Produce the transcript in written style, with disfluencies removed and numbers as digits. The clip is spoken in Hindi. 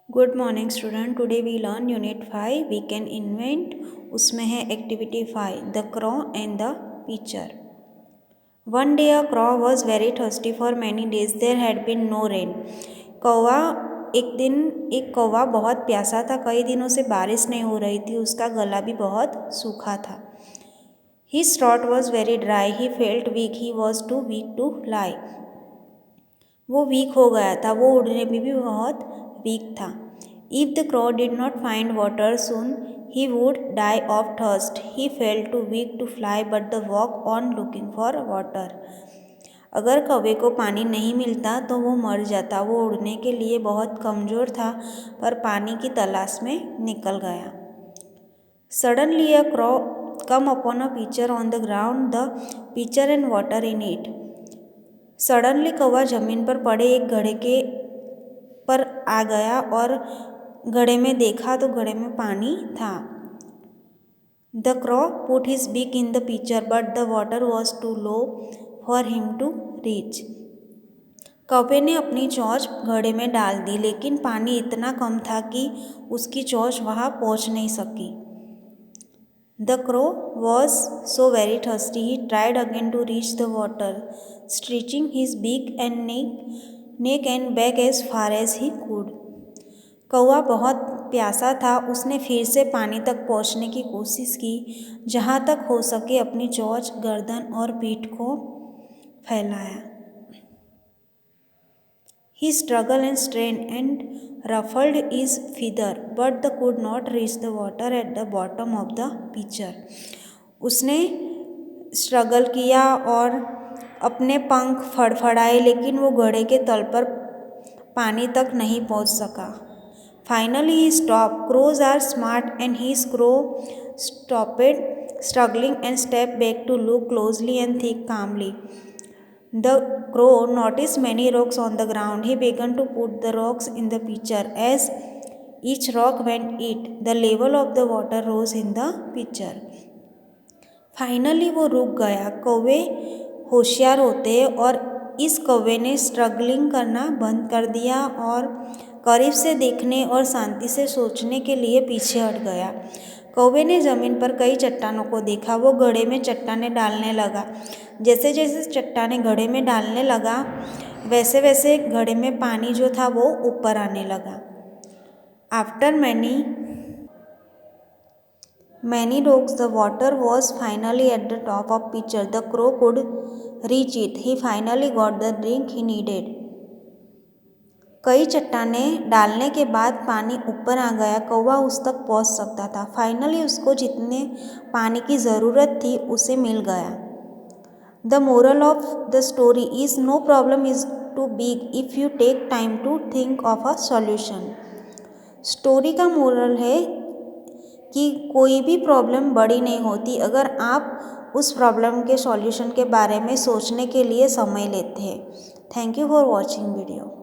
Good morning student. Today we learn unit 5 we can invent. उसमें है activity 5 the crow and the pitcher. One day a crow was very thirsty for many days there had been no rain. कौवा एक दिन एक कौवा बहुत प्यासा था, कई दिनों से बारिश नहीं हो रही थी, उसका गला भी बहुत सूखा था। His throat was very dry, he felt weak, he was too weak to fly. वो वीक हो गया था, वो उड़ने में भी बहुत वीक था। If the crow did not find water soon he would die of thirst, he felt too weak to fly but the walk on looking for water. अगर कौवे को पानी नहीं मिलता तो वो मर जाता, वो उड़ने के लिए बहुत कमज़ोर था पर पानी की तलाश में निकल गया। Suddenly a क्रॉ come upon a picture on the ground, the picture and water in it. Suddenly कौवा जमीन पर पड़े एक घड़े के पर आ गया और घड़े में देखा तो घड़े में पानी था। The crow put his beak in the pitcher but the water was too low for him to reach. कौवे ने अपनी चोंच घड़े में डाल दी, लेकिन पानी इतना कम था कि उसकी चोंच वहां पहुंच नहीं सकी। The crow was so very thirsty, he tried again to reach the water, stretching his beak and neck and back as far as he could. कौवा बहुत प्यासा था, उसने फिर से पानी तक पहुंचने की कोशिश की, जहां तक हो सके अपनी चोंच, गर्दन और पीठ को फैलाया। He struggled and strained and ruffled his feather, but could not reach the water at the bottom of the pitcher. उसने स्ट्रगल किया और अपने पंख फड़फड़ाए, लेकिन वो घड़े के तल पर पानी तक नहीं पहुंच सका। Finally he stopped. Crows are smart and his crow stopped struggling and stepped back to look closely and think calmly. The crow noticed many rocks on the ground. He began to put the rocks in the pitcher. As each rock went it, the level of the water rose in the pitcher. Finally वो रुक गया। कौवे होशियार होते हैं और इस कौवे ने स्ट्रगलिंग करना बंद कर दिया और करीब से देखने और शांति से सोचने के लिए पीछे हट गया। कौवे ने जमीन पर कई चट्टानों को देखा। वो घड़े में चट्टानें डालने लगा। जैसे जैसे चट्टानें घड़े में डालने लगा, वैसे वैसे घड़े में पानी जो था वो ऊपर आने लगा। After many rocks, the water was finally at the top of pitcher. The crow could reach it. He finally got the drink he needed. कई चट्टानें डालने के बाद पानी ऊपर आ गया। कौवा उस तक पहुंच सकता था। फाइनली उसको जितने पानी की ज़रूरत थी उसे मिल गया। The moral of the story is no problem is too big if you take time to think of a solution. Story का मोरल है कि कोई भी प्रॉब्लम बड़ी नहीं होती अगर आप उस प्रॉब्लम के सॉल्यूशन के बारे में सोचने के लिए समय लेते हैं। Thank you for watching video.